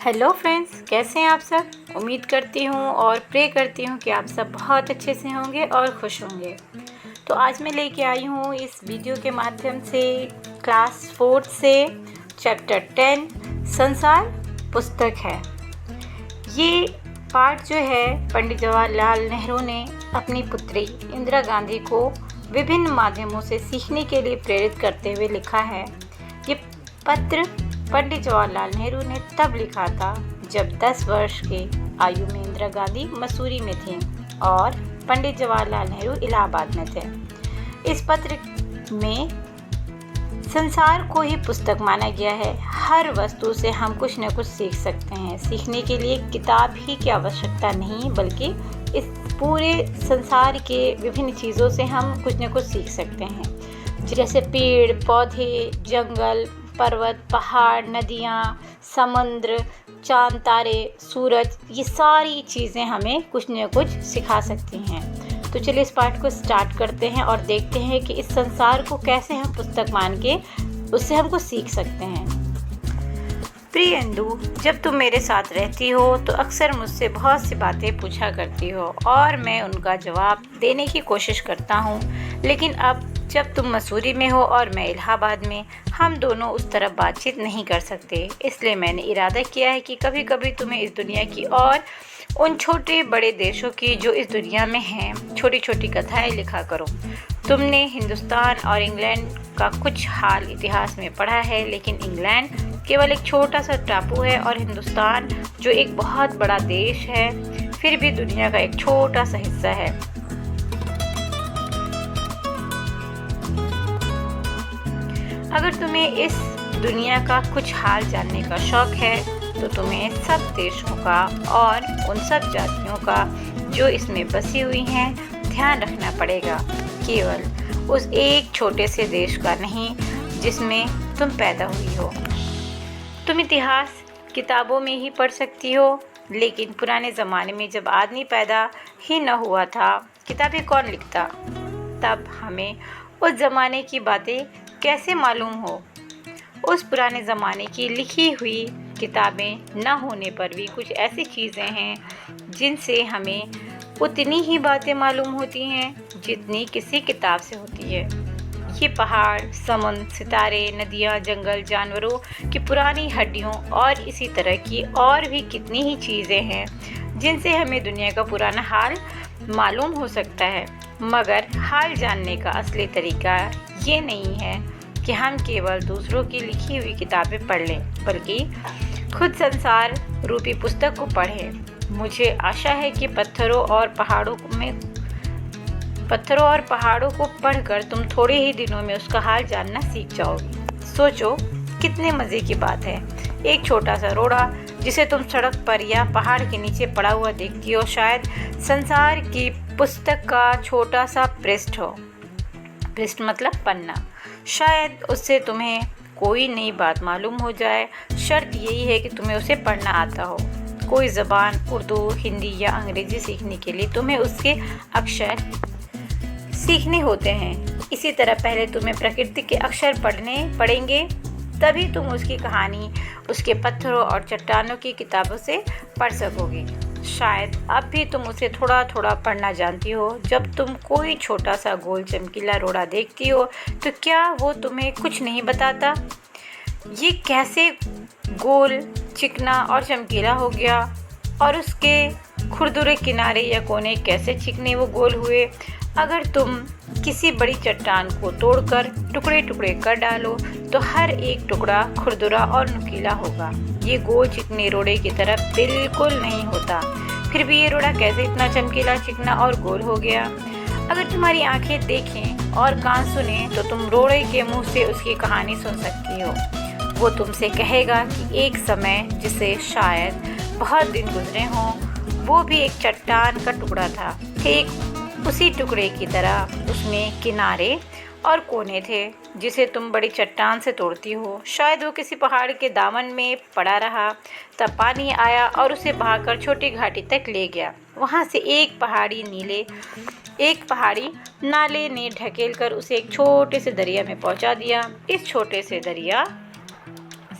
Hello friends, कैसे हैं आप सब। उम्मीद करती हूँ और प्रे करती हूँ कि आप सब बहुत अच्छे से होंगे और खुश होंगे। तो आज मैं लेके आई हूँ इस वीडियो के माध्यम से क्लास 4 से चैप्टर 10 संसार पुस्तक है। ये पाठ जो है पंडित जवाहरलाल नेहरू ने अपनी पुत्री इंदिरा गांधी को विभिन्न माध्यमों से सीखने के लिए प्रेरित करते हुए लिखा है। ये पत्र पंडित जवाहरलाल नेहरू ने तब लिखा था जब 10 वर्ष के आयु में इंदिरा गांधी मसूरी में थीं और पंडित जवाहरलाल नेहरू इलाहाबाद में थे। इस पत्र में संसार को ही पुस्तक माना गया है। हर वस्तु से हम कुछ न कुछ सीख सकते हैं। सीखने के लिए किताब ही की आवश्यकता नहीं, बल्कि इस पूरे संसार के विभिन्न चीज़ों से हम कुछ न कुछ सीख सकते हैं। जैसे पेड़ पौधे, जंगल, पर्वत, पहाड़, नदियाँ, समुद्र, चांद, तारे, सूरज, ये सारी चीज़ें हमें कुछ न कुछ सिखा सकती हैं। तो चलिए इस पाठ को स्टार्ट करते हैं और देखते हैं कि इस संसार को कैसे हम पुस्तक मान के उससे हम कुछ सीख सकते हैं। प्रिय इंदु, जब तुम मेरे साथ रहती हो तो अक्सर मुझसे बहुत सी बातें पूछा करती हो और मैं उनका जवाब देने की कोशिश करता हूँ, लेकिन अब जब तुम मसूरी में हो और मैं इलाहाबाद में, हम दोनों उस तरह बातचीत नहीं कर सकते। इसलिए मैंने इरादा किया है कि कभी कभी तुम्हें इस दुनिया की और उन छोटे बड़े देशों की जो इस दुनिया में हैं छोटी छोटी कथाएं लिखा करूं। तुमने हिंदुस्तान और इंग्लैंड का कुछ हाल इतिहास में पढ़ा है, लेकिन इंग्लैंड केवल एक छोटा सा टापू है और हिंदुस्तान जो एक बहुत बड़ा देश है फिर भी दुनिया का एक छोटा सा हिस्सा है। अगर तुम्हें इस दुनिया का कुछ हाल जानने का शौक है तो तुम्हें सब देशों का और उन सब जातियों का जो इसमें बसी हुई हैं ध्यान रखना पड़ेगा। केवल उस एक छोटे से देश का नहीं जिसमें तुम पैदा हुई हो। तुम इतिहास किताबों में ही पढ़ सकती हो, लेकिन पुराने ज़माने में जब आदमी पैदा ही न हुआ था, किताबें कौन लिखता? तब हमें उस ज़माने की बातें कैसे मालूम हो? उस पुराने ज़माने की लिखी हुई किताबें न होने पर भी कुछ ऐसी चीज़ें हैं जिनसे हमें उतनी ही बातें मालूम होती हैं जितनी किसी किताब से होती है। ये पहाड़, समुद्र, सितारे, नदियाँ, जंगल, जानवरों की पुरानी हड्डियों और इसी तरह की और भी कितनी ही चीज़ें हैं जिनसे हमें दुनिया का पुराना हाल मालूम हो सकता है। मगर हाल जानने का असली तरीका ये नहीं है कि हम केवल दूसरों की लिखी हुई किताबें पढ़ लें, बल्कि खुद संसार रूपी पुस्तक को पढ़ें। मुझे आशा है कि पत्थरों और पहाड़ों को पढ़कर तुम थोड़े ही दिनों में उसका हाल जानना सीख जाओगी। सोचो कितने मज़े की बात है। एक छोटा सा रोड़ा जिसे तुम सड़क पर या पहाड़ के नीचे पड़ा हुआ देखती हो, शायद संसार की पुस्तक का छोटा सा पृष्ठ हो। पृष्ठ मतलब पन्ना। शायद उससे तुम्हें कोई नई बात मालूम हो जाए। शर्त यही है कि तुम्हें उसे पढ़ना आता हो। कोई ज़बान, उर्दू, हिंदी या अंग्रेज़ी सीखने के लिए तुम्हें उसके अक्षर सीखने होते हैं। इसी तरह पहले तुम्हें प्रकृति के अक्षर पढ़ेंगे, तभी तुम उसकी कहानी उसके पत्थरों और चट्टानों की किताबों से पढ़ सकोगी। शायद अब भी तुम उसे थोड़ा थोड़ा पढ़ना जानती हो। जब तुम कोई छोटा सा गोल चमकीला रोड़ा देखती हो तो क्या वो तुम्हें कुछ नहीं बताता? ये कैसे गोल, चिकना और चमकीला हो गया और उसके खुरदुरे किनारे या कोने कैसे चिकने वो गोल हुए? अगर तुम किसी बड़ी चट्टान को तोड़कर टुकड़े टुकड़े कर डालो तो हर एक टुकड़ा खुरदुरा और नुकीला होगा। ये गोल चिकने रोड़े की तरह बिल्कुल नहीं होता। फिर भी ये रोड़ा कैसे इतना चमकीला, चिकना और गोल हो गया? अगर तुम्हारी आंखें देखें और कान सुने तो तुम रोड़े के मुंह से उसकी कहानी सुन सकती हो। वो तुमसे कहेगा कि एक समय जिसे शायद बहुत दिन गुजरे हों, वो भी एक चट्टान का टुकड़ा था। ठीक उसी टुकड़े की तरह उसमें किनारे और कोने थे जिसे तुम बड़ी चट्टान से तोड़ती हो। शायद वो किसी पहाड़ के दामन में पड़ा रहा, तब पानी आया और उसे बहाकर छोटी घाटी तक ले गया। वहाँ से एक पहाड़ी नाले ने ढकेल कर उसे एक छोटे से दरिया में पहुँचा दिया। इस छोटे से दरिया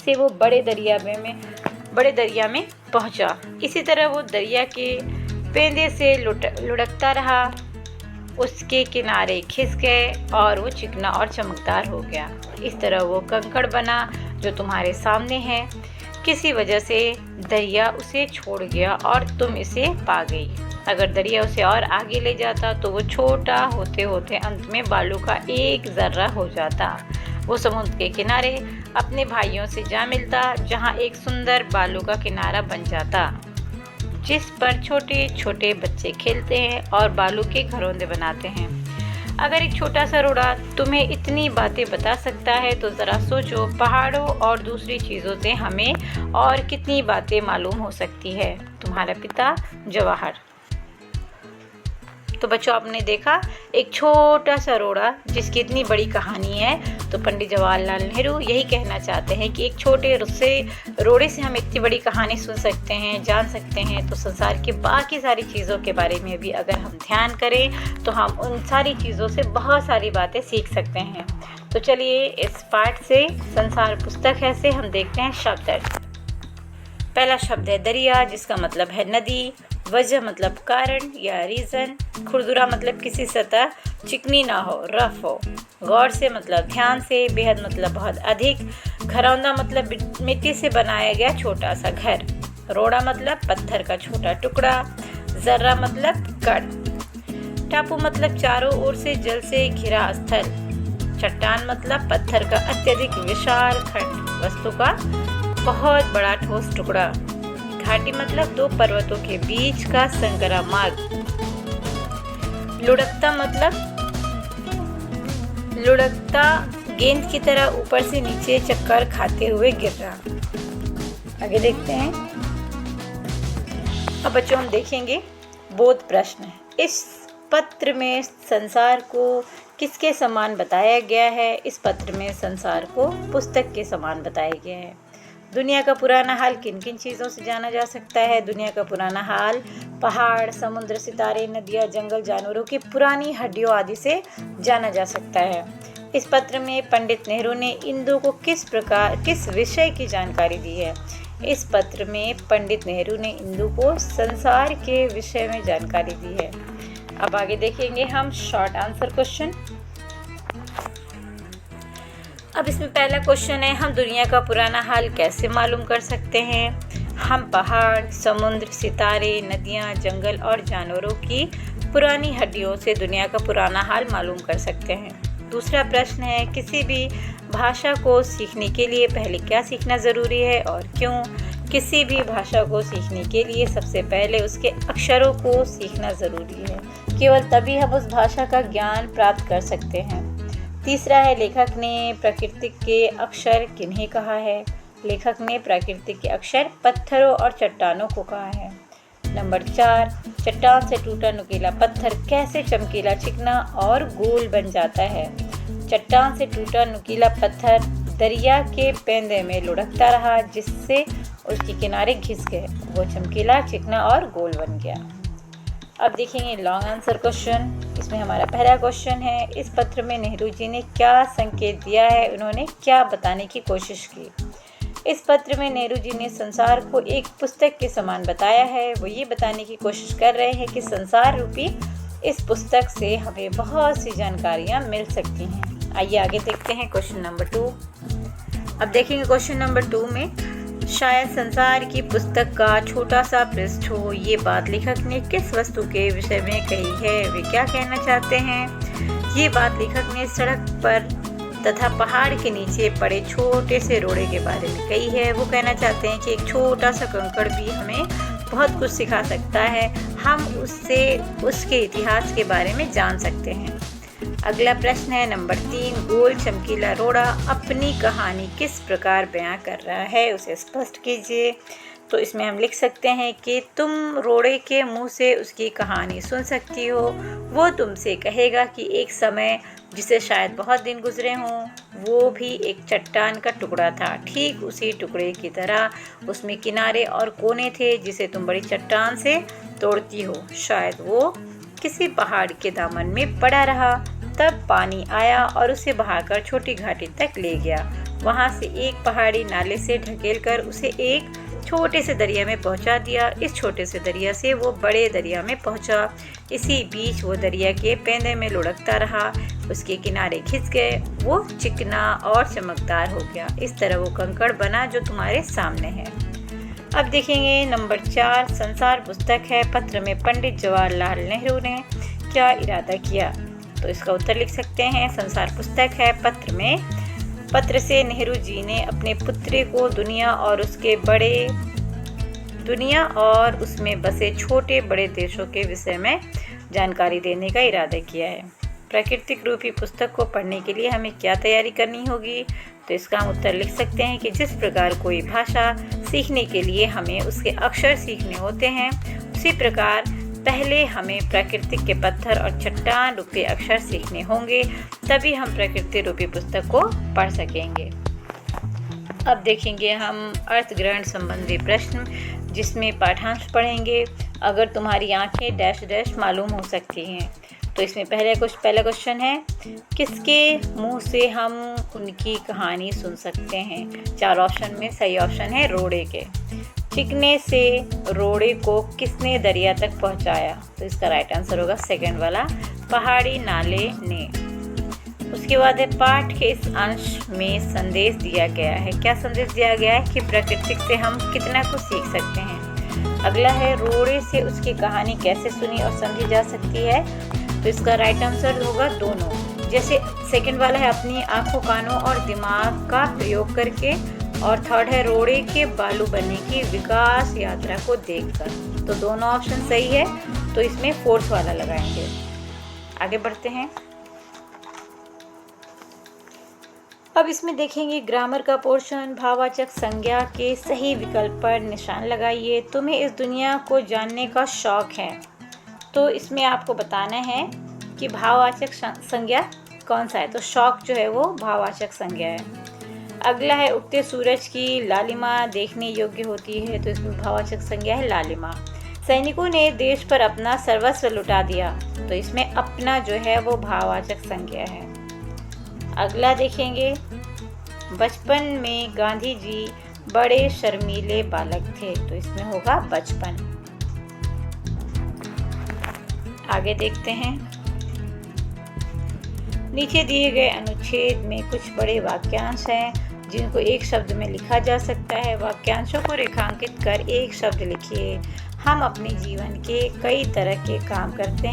से वो बड़े दरिया में बड़े दरिया में पहुंचा। इसी तरह वो दरिया के पेंदे से लुढ़कता रहा, उसके किनारे खिस गए और वो चिकना और चमकदार हो गया। इस तरह वो कंकड़ बना जो तुम्हारे सामने है। किसी वजह से दरिया उसे छोड़ गया और तुम इसे पा गई। अगर दरिया उसे और आगे ले जाता तो वो छोटा होते होते अंत में बालू का एक जर्रा हो जाता। वो समुद्र के किनारे अपने भाइयों से जा मिलता, जहाँ एक सुंदर बालू का किनारा बन जाता, जिस पर छोटे छोटे बच्चे खेलते हैं और बालू के घरौंदे बनाते हैं। अगर एक छोटा सा रोड़ा तुम्हें इतनी बातें बता सकता है तो ज़रा सोचो पहाड़ों और दूसरी चीज़ों से हमें और कितनी बातें मालूम हो सकती है। तुम्हारा पिता जवाहर। तो बच्चों, आपने देखा एक छोटा सा रोड़ा जिसकी इतनी बड़ी कहानी है। तो पंडित जवाहरलाल नेहरू यही कहना चाहते हैं कि एक छोटे रोड़े से हम इतनी बड़ी कहानी सुन सकते हैं, जान सकते हैं। तो संसार के बाकी सारी चीज़ों के बारे में भी अगर हम ध्यान करें तो हम उन सारी चीज़ों से बहुत सारी बातें सीख सकते हैं। तो चलिए इस पाठ से, संसार पुस्तक है से हम देखते हैं शब्द अर्थ। पहला शब्द है दरिया, जिसका मतलब है नदी। वजह मतलब कारण या रीज़न। खुरदुरा मतलब किसी सतह चिकनी ना हो, रफ हो। गौर से मतलब ध्यान से। बेहद मतलब बहुत अधिक। घरौंदा मतलब मिट्टी से बनाया गया छोटा सा घर। रोड़ा मतलब पत्थर का छोटा टुकड़ा। जर्रा मतलब कण। टापू मतलब चारों ओर से जल से घिरा स्थल। चट्टान मतलब पत्थर का अत्यधिक विशाल खंड, वस्तु का बहुत बड़ा ठोस टुकड़ा। घाटी मतलब दो पर्वतों के बीच का संकरा मार्ग। लुढ़कता गेंद की तरह ऊपर से नीचे चक्कर खाते हुए गिर रहा। आगे देखते हैं। अब बच्चों हम देखेंगे बोध प्रश्न। इस पत्र में संसार को किसके समान बताया गया है? इस पत्र में संसार को पुस्तक के समान बताया गया है। दुनिया का पुराना हाल किन किन चीज़ों से जाना जा सकता है? दुनिया का पुराना हाल पहाड़, समुद्र, सितारे, नदियाँ, जंगल, जानवरों की पुरानी हड्डियों आदि से जाना जा सकता है। इस पत्र में पंडित नेहरू ने इंदु को किस विषय की जानकारी दी है? इस पत्र में पंडित नेहरू ने इंदु को संसार के विषय में जानकारी दी है। अब आगे देखेंगे हम शॉर्ट आंसर क्वेश्चन। अब इसमें पहला क्वेश्चन है, हम दुनिया का पुराना हाल कैसे मालूम कर सकते हैं? हम पहाड़, समुद्र, सितारे, नदियाँ, जंगल और जानवरों की पुरानी हड्डियों से दुनिया का पुराना हाल मालूम कर सकते हैं। दूसरा प्रश्न है, किसी भी भाषा को सीखने के लिए पहले क्या सीखना ज़रूरी है और क्यों? किसी भी भाषा को सीखने के लिए सबसे पहले उसके अक्षरों को सीखना ज़रूरी है। केवल तभी हम उस भाषा का ज्ञान प्राप्त कर सकते हैं। तीसरा है, लेखक ने प्रकृति के अक्षर किन्हें कहा है? लेखक ने प्रकृति के अक्षर पत्थरों और चट्टानों को कहा है। नंबर 4, चट्टान से टूटा नुकीला पत्थर कैसे चमकीला, चिकना और गोल बन जाता है? चट्टान से टूटा नुकीला पत्थर दरिया के पेंदे में लुढ़कता रहा, जिससे उसके किनारे घिस गए। वो चमकीला, चिकना और गोल बन गया। अब देखेंगे लॉन्ग आंसर क्वेश्चन। इसमें हमारा पहला क्वेश्चन है, इस पत्र में नेहरू जी ने क्या संकेत दिया है? उन्होंने क्या बताने की कोशिश की? इस पत्र में नेहरू जी ने संसार को एक पुस्तक के समान बताया है। वो ये बताने की कोशिश कर रहे हैं कि संसार रूपी इस पुस्तक से हमें बहुत सी जानकारियाँ मिल सकती हैं। आइए आगे देखते हैं क्वेश्चन नंबर 2। अब देखेंगे क्वेश्चन नंबर 2 में, शायद संसार की पुस्तक का छोटा सा पृष्ठ हो। ये बात लेखक ने किस वस्तु के विषय में कही है? वे क्या कहना चाहते हैं? ये बात लेखक ने सड़क पर तथा पहाड़ के नीचे पड़े छोटे से रोड़े के बारे में कही है। वो कहना चाहते हैं कि एक छोटा सा कंकड़ भी हमें बहुत कुछ सिखा सकता है। हम उससे उसके इतिहास के बारे में जान सकते हैं। अगला प्रश्न है नंबर 3, गोल चमकीला रोड़ा अपनी कहानी किस प्रकार बयां कर रहा है? उसे स्पष्ट कीजिए। तो इसमें हम लिख सकते हैं कि तुम रोड़े के मुंह से उसकी कहानी सुन सकती हो। वो तुमसे कहेगा कि एक समय जिसे शायद बहुत दिन गुजरे हों, वो भी एक चट्टान का टुकड़ा था। ठीक उसी टुकड़े की तरह उसमें किनारे और कोने थे जिसे तुम बड़ी चट्टान से तोड़ती हो। शायद वो किसी पहाड़ के दामन में पड़ा रहा, तब पानी आया और उसे बहाकर छोटी घाटी तक ले गया। वहाँ से एक पहाड़ी नाले से ढकेलकर उसे एक छोटे से दरिया में पहुंचा दिया। इस छोटे से दरिया से वो बड़े दरिया में पहुंचा। इसी बीच वो दरिया के पेंदे में लुढ़कता रहा, उसके किनारे खिंच गए, वो चिकना और चमकदार हो गया। इस तरह वो कंकड़ बना जो तुम्हारे सामने है। अब देखेंगे नंबर 4, संसार पुस्तक है। पत्र में पंडित जवाहरलाल नेहरू ने क्या इरादा किया? तो इसका उत्तर लिख सकते हैं। संसार पुस्तक है। पत्र से नेहरू जी ने अपने पुत्री को दुनिया और उसमें बसे छोटे बड़े देशों के विषय में जानकारी देने का इरादा किया है। प्राकृतिक रूपी पुस्तक को पढ़ने के लिए हमें क्या तैयारी करनी होगी? तो इसका हम उत्तर लिख सकते हैं कि जिस प्रकार कोई भाषा सीखने के लिए हमें उसके अक्षर सीखने होते हैं, उसी प्रकार पहले हमें प्रकृति के पत्थर और चट्टान रूपी अक्षर सीखने होंगे, तभी हम प्रकृति रूपी पुस्तक को पढ़ सकेंगे। अब देखेंगे हम अर्थ ग्रहण संबंधी प्रश्न, जिसमें पाठांश पढ़ेंगे। अगर तुम्हारी आंखें डैश डैश मालूम हो सकती हैं। तो इसमें पहला क्वेश्चन है, किसके मुंह से हम उनकी कहानी सुन सकते हैं? 4 ऑप्शन में सही ऑप्शन है रोड़े के। चिकने से रोड़े को किसने दरिया तक पहुंचाया? तो इसका राइट आंसर होगा सेकंड वाला, पहाड़ी नाले ने। उसके बाद है पाठ के इस अंश में संदेश दिया गया है। क्या संदेश दिया गया है? कि प्रकृति से हम कितना कुछ सीख सकते हैं। अगला है रोड़े से उसकी कहानी कैसे सुनी और समझी जा सकती है? तो इसका राइट आंसर होगा दोनों। जैसे सेकंड वाला है अपनी आंखों, कानों और दिमाग का प्रयोग करके, और थर्ड है रोड़े के बालू बनने की विकास यात्रा को देखकर। तो दोनों ऑप्शन सही है, तो इसमें फोर्थ वाला लगाएंगे। आगे बढ़ते हैं। अब इसमें देखेंगे ग्रामर का पोर्शन। भाववाचक संज्ञा के सही विकल्प पर निशान लगाइए। तुम्हें इस दुनिया को जानने का शौक है, तो इसमें आपको बताना है कि भाववाचक संज्ञा कौन सा है। तो शौक जो है वो भाववाचक संज्ञा है। अगला है उगते सूरज की लालिमा देखने योग्य होती है, तो इसमें भाववाचक संज्ञा है लालिमा। सैनिकों ने देश पर अपना सर्वस्व लुटा दिया, तो इसमें अपना जो है वो भाववाचक संज्ञा है। अगला देखेंगे, बचपन में गांधी जी बड़े शर्मीले बालक थे, तो इसमें होगा बचपन। आगे देखते हैं। नीचे दिए गए अनुच्छेद में कुछ बड़े वाक्यांश हैं जिनको एक शब्द में लिखा जा सकता है। वाक्यांशों को रेखांकित कर एक शब्द लिखिए। हम अपने जीवन के कई तरह के काम करते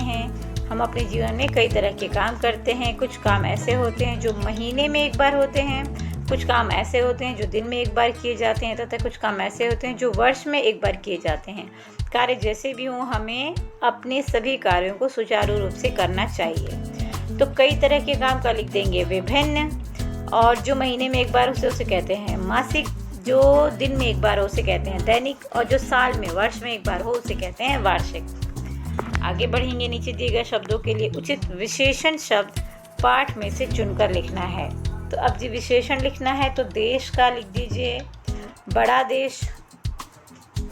हैं। कुछ काम ऐसे होते हैं जो महीने में एक बार होते हैं, कुछ काम ऐसे होते हैं जो दिन में एक बार किए जाते हैं, तथा कुछ काम ऐसे होते हैं जो वर्ष में एक बार किए जाते हैं। कार्य जैसे भी हों, हमें अपने सभी कार्यों को सुचारू रूप से करना चाहिए। तो कई तरह के काम का लिख देंगे विभिन्न, और जो महीने में एक बार होते उसे कहते हैं मासिक, जो दिन में एक बार हो उसे कहते हैं दैनिक, और जो साल में वर्ष में एक बार हो उसे कहते हैं वार्षिक। आगे बढ़ेंगे। नीचे दिए गए शब्दों के लिए उचित विशेषण शब्द पाठ में से चुनकर लिखना है। तो अब जी विशेषण लिखना है, तो देश का लिख दीजिए बड़ा देश,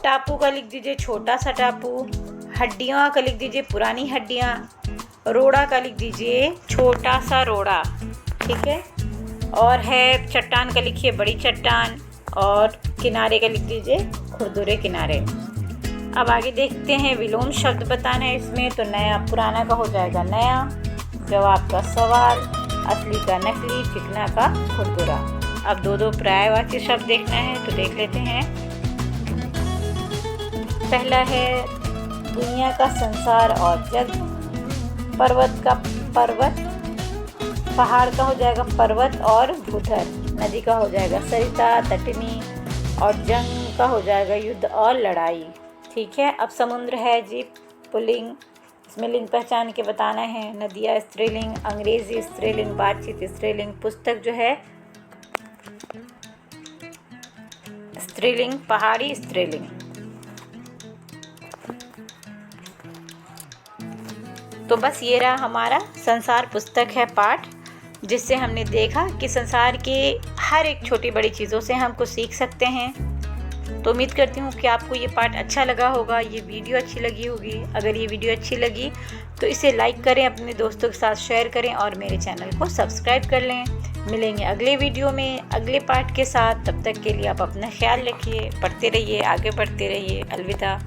टापू का लिख दीजिए छोटा सा टापू, हड्डियाँ का लिख दीजिए पुरानी हड्डियाँ, रोड़ा का लिख दीजिए छोटा सा रोड़ा, ठीक है। और है चट्टान का लिखिए बड़ी चट्टान, और किनारे का लिख दीजिए खुरदुरे किनारे। अब आगे देखते हैं, विलोम शब्द बताना है इसमें। तो नया पुराना का हो जाएगा नया, जवाब का सवाल, असली का नकली, चिकना का खुरदुरा। अब दो पर्यायवाची शब्द देखना है, तो देख लेते हैं। पहला है दुनिया का संसार और जग, पर्वत का पर्वत, पहाड़ का हो जाएगा पर्वत और भूधर, नदी का हो जाएगा सरिता तटनी, और जंग का हो जाएगा युद्ध और लड़ाई, ठीक है। अब समुद्र है जी पुल्लिंग, इसमें लिंग पहचान के बताना है। नदियाँ स्त्रीलिंग, अंग्रेजी स्त्रीलिंग, बातचीत स्त्रीलिंग, पुस्तक जो है स्त्रीलिंग, पहाड़ी स्त्रीलिंग। तो बस ये रहा हमारा संसार पुस्तक है पाठ, जिससे हमने देखा कि संसार के हर एक छोटी बड़ी चीज़ों से हम कुछ सीख सकते हैं। तो उम्मीद करती हूँ कि आपको ये पाठ अच्छा लगा होगा, ये वीडियो अच्छी लगी होगी। अगर ये वीडियो अच्छी लगी तो इसे लाइक करें, अपने दोस्तों के साथ शेयर करें और मेरे चैनल को सब्सक्राइब कर लें। मिलेंगे अगले वीडियो में अगले पार्ट के साथ। तब तक के लिए आप अपना ख्याल रखिए, पढ़ते रहिए, आगे बढ़ते रहिए। अलविदा।